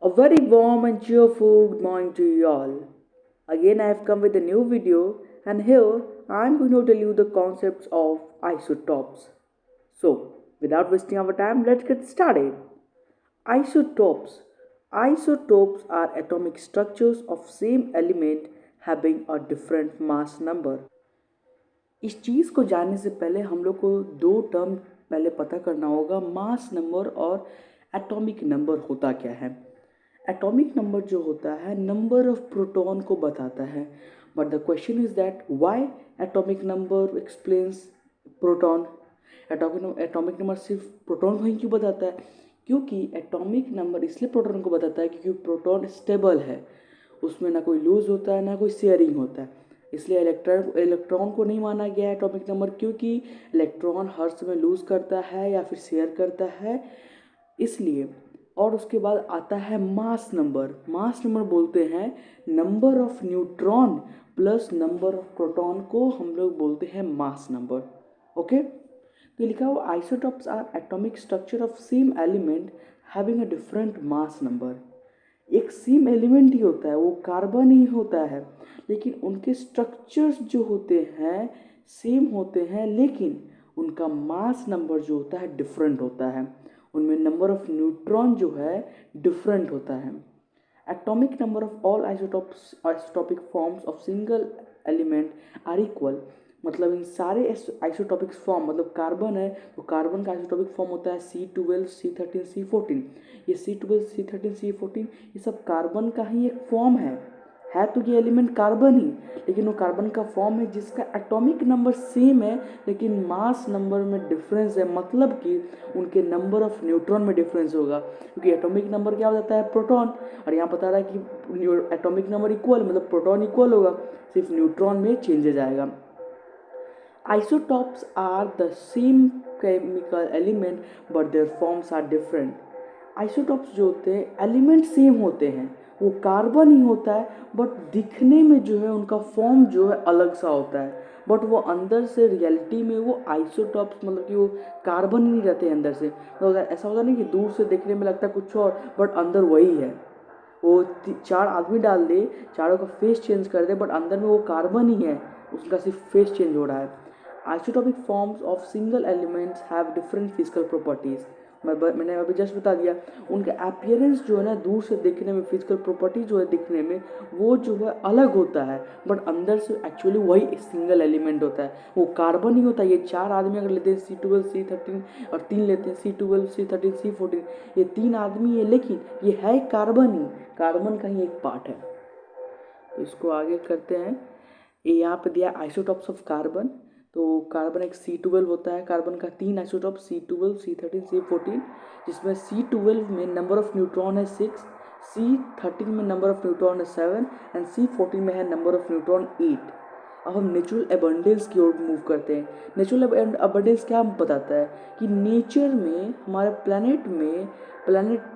A very warm and cheerful good morning to you all. Again, I have come with a new video, and here I am going to tell you the concepts of isotopes. So, without wasting our time, let's get started. Isotopes. Isotopes are atomic structures of same element having a different mass number. इस चीज़ को जानने से पहले हम लोग को दो term पहले पता करना होगा, मास नंबर और एटॉमिक नंबर होता क्या है। एटॉमिक नंबर जो होता है नंबर ऑफ प्रोटॉन को बताता है, but the question is that why atomic number explains proton. Atomic number सिर्फ प्रोटॉन को ही क्यों बताता है? क्योंकि एटॉमिक नंबर इसलिए प्रोटॉन को बताता है क्योंकि प्रोटॉन स्टेबल है, उसमें ना कोई लूज होता है ना कोई शेयरिंग होता है। इसलिए इलेक्ट्रॉन को नहीं माना गया है एटॉमिक नंबर, क्योंकि इलेक्ट्रॉन हर समय लूज करता है या फिर शेयर करता है, इसलिए। और उसके बाद आता है मास नंबर। मास नंबर बोलते हैं number of neutron plus number of proton को हम लोग बोलते हैं मास नंबर। ओके, तो लिखा हुआ isotopes are atomic structure of same element having a different mass number. एक सेम एलिमेंट ही होता है, वो कार्बन ही होता है, लेकिन उनके स्ट्रक्चर्स जो होते हैं सेम होते हैं, लेकिन उनका मास नंबर जो होता है डिफरेंट होता है, उनमें नंबर ऑफ न्यूट्रॉन जो है डिफरेंट होता है। Atomic number of all isotopic forms of single element are equal. मतलब इन सारे आइसोटॉपिक फॉर्म, मतलब कार्बन है तो कार्बन का आइसोटॉपिक फॉर्म होता है C12 C13 C14। ये C12 C13 C14 ये सब कार्बन का ही एक फॉर्म है तो ये एलिमेंट कार्बन ही, लेकिन वो कार्बन का फॉर्म है जिसका एटॉमिक नंबर सेम है लेकिन मास नंबर में डिफरेंस है, मतलब कि उनके नंबर ऑफ न्यूट्रॉन में डिफरेंस होगा, क्योंकि एटॉमिक नंबर क्या हो जाता है प्रोटॉन, और यहाँ बता रहा है कि एटॉमिक नंबर इक्वल मतलब प्रोटॉन इक्वल होगा, सिर्फ न्यूट्रॉन में चेंजेज आएगा। Isotopes are the same chemical element but their forms are different. Isotopes जो होते हैं एलिमेंट सेम होते हैं, वो कार्बन ही होता है, बट दिखने में जो है उनका फॉर्म जो है अलग सा होता है, बट वो अंदर से रियलिटी में वो आइसोटॉप्स मतलब कि वो कार्बन ही नहीं रहते हैं अंदर से। मतलब ऐसा होता नहीं कि दूर से देखने में लगता है कुछ और बट अंदर वही है। वो चार आदमी डाल दे, चारों का फेस चेंज कर दे, बट अंदर में वो कार्बन ही है, उसका सिर्फ फेस चेंज हो रहा है। Isotopic forms of single elements have different physical properties. मैंने अभी जस्ट बता दिया, उनका अपीयरेंस जो है ना दूर से देखने में, फिजिकल प्रॉपर्टी जो है दिखने में वो जो है अलग होता है, बट अंदर से एक्चुअली वही सिंगल एलिमेंट होता है, वो कार्बन ही होता है। ये चार आदमी अगर लेते हैं C12 C13 और तीन लेते हैं C12 C13 C14, ये तीन आदमी है लेकिन ये है कार्बन ही, कार्बन का ही एक पार्ट है। तो इसको आगे करते हैं। ये यहाँ पे दिया आइसोटॉप्स ऑफ कार्बन। तो कार्बन एक C12 होता है, कार्बन का तीन आइसोटॉप C12 C13 C14, जिसमें C12 में नंबर ऑफ न्यूट्रॉन है 6, C13 में नंबर ऑफ न्यूट्रॉन है 7 एंड C14 में है नंबर ऑफ न्यूट्रॉन 8। अब हम नेचुरल एबंडेंस की ओर मूव करते हैं। नेचुरल एबंडेंस क्या बताता है कि नेचर में हमारे प्लानट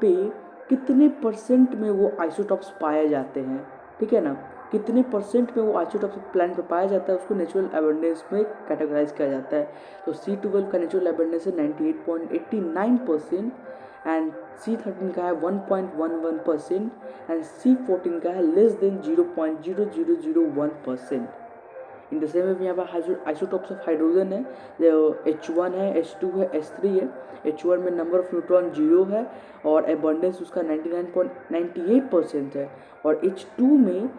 पे कितने परसेंट में वो आइसोटॉप्स पाए जाते हैं, ठीक है ना, कितने परसेंट में वो आइसोटॉप्स प्लानट पे पाया जाता है, उसको नेचुरल एबंडेंस में कैटेगराइज किया जाता है। तो C12 का नेचुरल एबंडेंस है 98.89% एंड C13 का है 1.11% एंड C14 का है less than 0.0001%। In the same way यहाँ पर आइसोटॉप्स ऑफ हाइड्रोजन है, H1 है, H2 है, H3 है। H1 में नंबर ऑफ न्यूट्रॉन 0 है और एबंडेंस उसका 99.98% है, और H2 में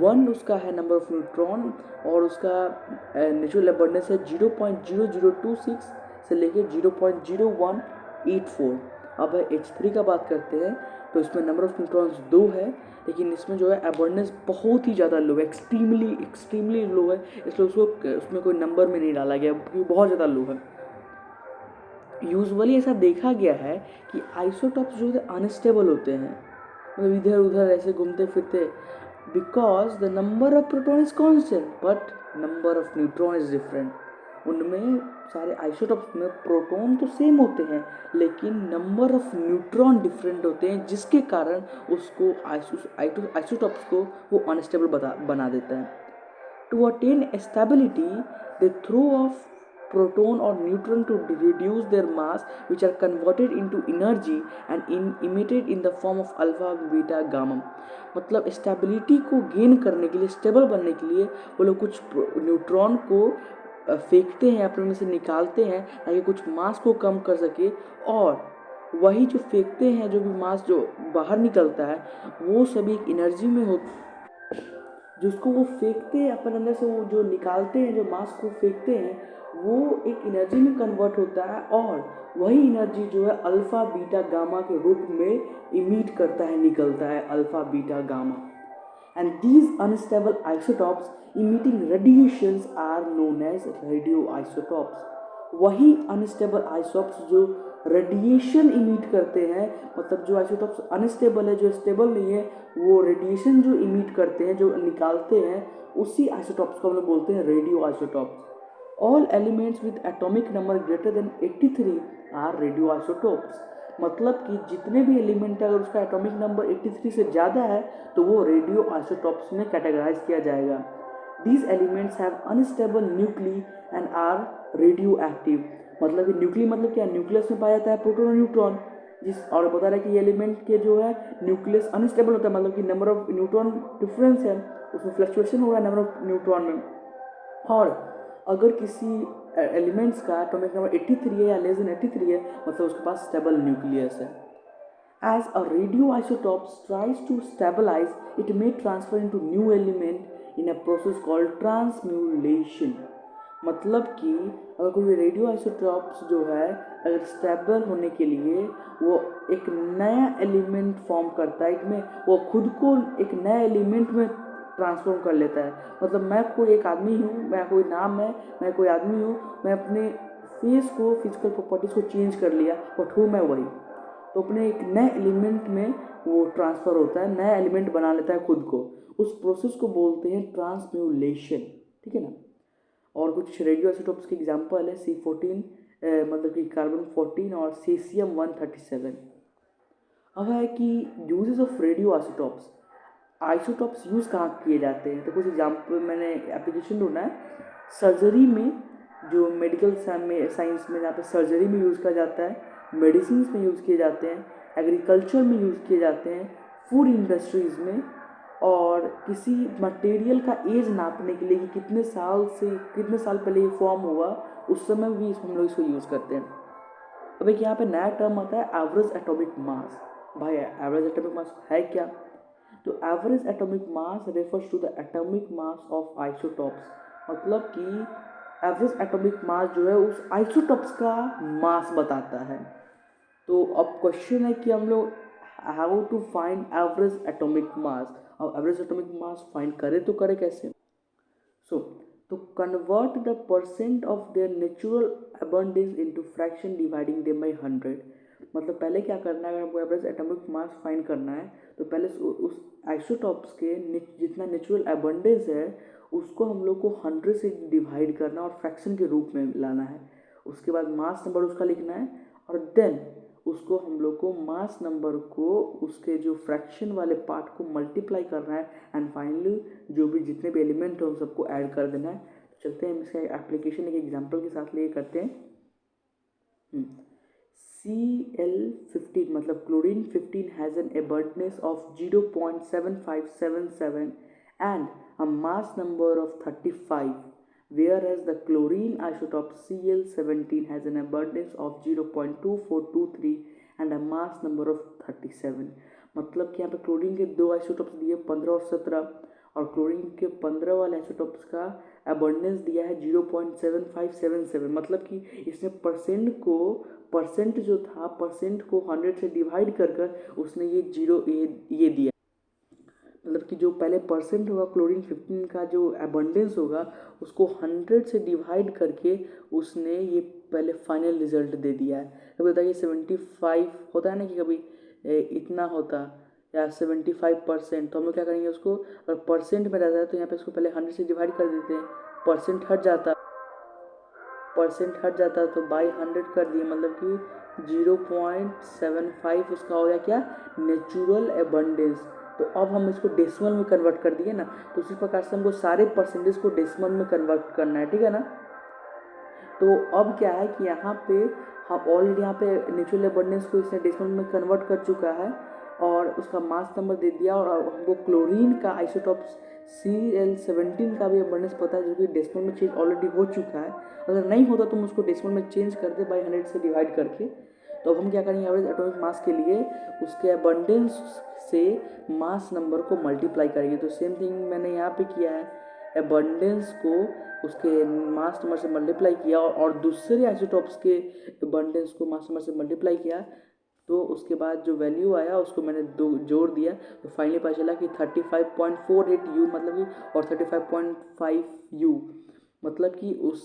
1 उसका है नंबर ऑफ न्यूट्रॉन और उसका नेचुरल एबंडेंस है 0.0026 से लेके 0.0184। अब H3 का बात करते हैं, तो इसमें नंबर ऑफ न्यूट्रॉन्स 2 है, लेकिन इसमें जो है अबंडेंस बहुत ही ज़्यादा लो है, एक्सट्रीमली लो है, इसलिए उसको उसमें कोई नंबर में नहीं डाला गया क्योंकि बहुत ज़्यादा लो है। यूजुअली ऐसा देखा गया है कि आइसोटॉप्स जो है अनस्टेबल होते हैं, मतलब इधर उधर ऐसे घूमते फिरते, because the number of proton is constant but number of neutron is different. उनमें सारे आइसोटॉप्स में प्रोटॉन तो सेम होते हैं लेकिन नंबर ऑफ न्यूट्रॉन डिफरेंट होते हैं, जिसके कारण उसको आइसोटॉप्स को वो अनस्टेबल बना देता है। To attain stability they throw of proton or neutron to reduce their mass, which are converted into energy and emitted in the form of alpha, beta, gamma. मतलब स्टेबिलिटी को गेन करने के लिए, स्टेबल बनने के लिए वो लोग कुछ न्यूट्रॉन को फेंकते हैं, अपने में से निकालते हैं ताकि कुछ मास को कम कर सके, और वही जो फेंकते हैं, जो भी मास जो बाहर निकलता है, वो सभी एक एनर्जी में हो, जिसको वो फेंकते हैं अपने अंदर से, वो जो निकालते हैं, जो मास को फेंकते हैं, वो एक एनर्जी में कन्वर्ट होता है, और वही एनर्जी जो है अल्फ़ा बीटा गामा के रूप में इमिट करता है, निकलता है alpha beta gamma. And these unstable isotopes emitting radiations are known as radioisotopes. वही अनस्टेबल आइसोटॉप्स जो रेडिएशन इमिट करते हैं, मतलब जो आइसोटॉप्स अनस्टेबल है, जो स्टेबल नहीं है, वो रेडिएशन जो इमिट करते हैं, जो निकालते हैं, उसी आइसोटॉप्स को हम लोग बोलते हैं radioisotopes. All elements with atomic number greater than 83 are radioisotopes. मतलब कि जितने भी एलिमेंट है, अगर उसका एटॉमिक नंबर 83 से ज़्यादा है तो वो रेडियो आइसोटॉप्स में कैटेगराइज किया जाएगा. These elements have unstable nuclei and are radioactive. मतलब कि न्यूक्ली मतलब क्या, न्यूक्लियस में पाया जाता है प्रोटॉन और न्यूट्रॉन, और बता रहा है कि ये एलिमेंट के जो है न्यूक्लियस अनस्टेबल होता है, मतलब कि नंबर ऑफ न्यूट्रॉन डिफरेंस है, उसमें फ्लक्चुएशन हो रहा है नंबर ऑफ न्यूट्रॉन में. और अगर किसी एलिमेंट्स का एटॉमिक नंबर 83 है या लेस देन 83 है, मतलब उसके पास स्टेबल न्यूक्लियस है. As a radioisotope tries to stabilize, it may transfer into new element in a process called transmutation. मतलब कि अगर कोई रेडियो आइसोटॉप्स जो है, अगर स्टेबल होने के लिए वो एक नया एलिमेंट फॉर्म करता है, इसमें वो खुद को एक नया एलिमेंट में ट्रांसफॉर्म कर लेता है. मतलब मैं कोई एक आदमी हूँ, मैं कोई नाम है, मैं कोई आदमी हूँ, मैं अपने फेस को, फिजिकल प्रॉपर्टीज़ को चेंज कर लिया, बट हूँ मैं वही. तो अपने एक नए एलिमेंट में वो ट्रांसफ़र होता है, नया एलिमेंट बना लेता है खुद को. उस प्रोसेस को बोलते हैं ट्रांसम्यूलेशन. ठीक है ना. और कुछ रेडियो आइसोटॉप्स के एग्जांपल है C14, मतलब कि कार्बन 14 और सीसियम 137. अब है कि uses of radio isotopes. Isotopes use कहाँ किए जाते हैं, तो कुछ एग्जांपल मैंने एप्लीकेशन ढूंढा है. सर्जरी में, जो मेडिकल साइंस में जहाँ पे सर्जरी में यूज़ किया जाता है, मेडिसिन में यूज़ किए जाते हैं, एग्रीकल्चर में यूज़ किए जाते हैं, फूड इंडस्ट्रीज़ में, और किसी मटेरियल का एज नापने के लिए कि कितने साल पहले ये फॉर्म हुआ, उस समय भी हम लोग इसको यूज़ करते हैं. अब एक यहाँ पे नया टर्म आता है एवरेज एटॉमिक मास. भाई एवरेज एटॉमिक मास है क्या? तो average atomic mass refers to the atomic mass of isotopes. मतलब कि एवरेज एटॉमिक मास जो है उस आइसोटॉप्स का मास बताता है. तो अब क्वेश्चन है कि हम लोग how to find average atomic mass. अब एवरेज एटॉमिक मास फाइंड करें तो करें कैसे? सो तो convert the percent of their natural abundance into fraction dividing them by 100. मतलब पहले क्या करना है, अगर हमको एवरेज एटॉमिक मास फाइंड करना है तो पहले उस आइसोटॉप्स के जितना नेचुरल अबंडेंस है उसको हम लोग को 100 से डिवाइड करना और फ्रैक्शन के रूप में लाना है. उसके बाद मास नंबर उसका लिखना है, और देन उसको हम लोग को मास नंबर को उसके जो फ्रैक्शन वाले पार्ट को मल्टीप्लाई करना है, एंड फाइनली जो भी जितने भी एलिमेंट हो उन सबको ऐड कर देना है. तो चलते हैं इसका एप्लीकेशन एक एग्जांपल के साथ लिए करते हैं. Cl15 मतलब chlorine 15 has an abundance of 0.7577 and a mass number of 35, whereas the chlorine isotope Cl17 has an abundance of 0.2423 and a mass number of 37. मतलब कि यहाँ पे क्लोरीन के दो आइसोटॉप्स दिए 15 और 17, और क्लोरीन के 15 वाले आइसोटॉप्स का अबंडेंस दिया है 0.7577. मतलब कि इसने परसेंट जो था, परसेंट को 100 से डिवाइड कर उसने ये ये दिया. मतलब कि जो पहले परसेंट होगा क्लोरीन 15 का, जो अबंडेंस होगा उसको 100 से डिवाइड करके उसने ये पहले फाइनल रिजल्ट दे दिया है. कभी बताइए 75 होता है ना, कि कभी इतना होता या 75%, तो हम लोग क्या करेंगे, उसको अगर परसेंट में रहता है तो यहाँ पे इसको पहले 100 से डिवाइड कर देते हैं, परसेंट हट जाता तो बाई 100 कर दिए, मतलब कि 0.75 उसका हो गया क्या, नेचुरल एबंडेंस. तो अब हम इसको डेसिमल में कन्वर्ट कर दिए ना, तो उसी प्रकार से हमको सारे परसेंटेज को डेसिमल में कन्वर्ट करना है. ठीक है ना. तो अब क्या है कि यहाँ पे हम ऑलरेडी यहाँ पे नेचुरल अबंडेंस को इसने डेसिमल में कन्वर्ट कर चुका है और उसका मास नंबर दे दिया, और हमको क्लोरीन का आइसोटॉप्स Cl17 का भी अबंडेंस पता है, जो कि डेसिमल में चेंज ऑलरेडी हो चुका है। अगर नहीं होता तो हम उसको डेसिमल में चेंज कर दे बाई 100 से डिवाइड करके। तो अब हम क्या करेंगे, एवरेज एटॉमिक मास के लिए उसके अबंडेंस से मास नंबर को मल्टीप्लाई करेंगे। तो सेम थिंग मैंने यहाँ पे किया है, अबंडेंस को उसके मास नंबर से मल्टीप्लाई किया और दूसरे आइसोटॉप्स के अबंडेंस को मास नंबर से मल्टीप्लाई किया। तो उसके बाद जो वैल्यू आया उसको मैंने दो जोड़ दिया, तो फाइनली पता चला कि 35.48 U मतलब कि, और 35.5 U मतलब कि उस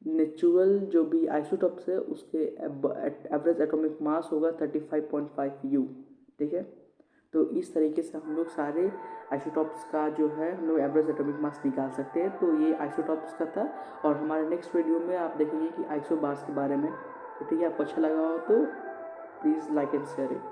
नेचुरल जो भी आइसोटॉप्स है उसके एवरेज एटॉमिक मास होगा 35.5 U। ठीक है, तो इस तरीके से हम लोग सारे आइसोटॉप्स का जो है हम लोग एवरेज एटॉमिक मास निकाल सकते हैं। तो ये आइसोटॉप्स का था, और हमारे नेक्स्ट वीडियो में आप देखेंगे कि आइसोबार्स के बारे में। तो ठीक है, आपको अच्छा लगा हो तो please like and share it.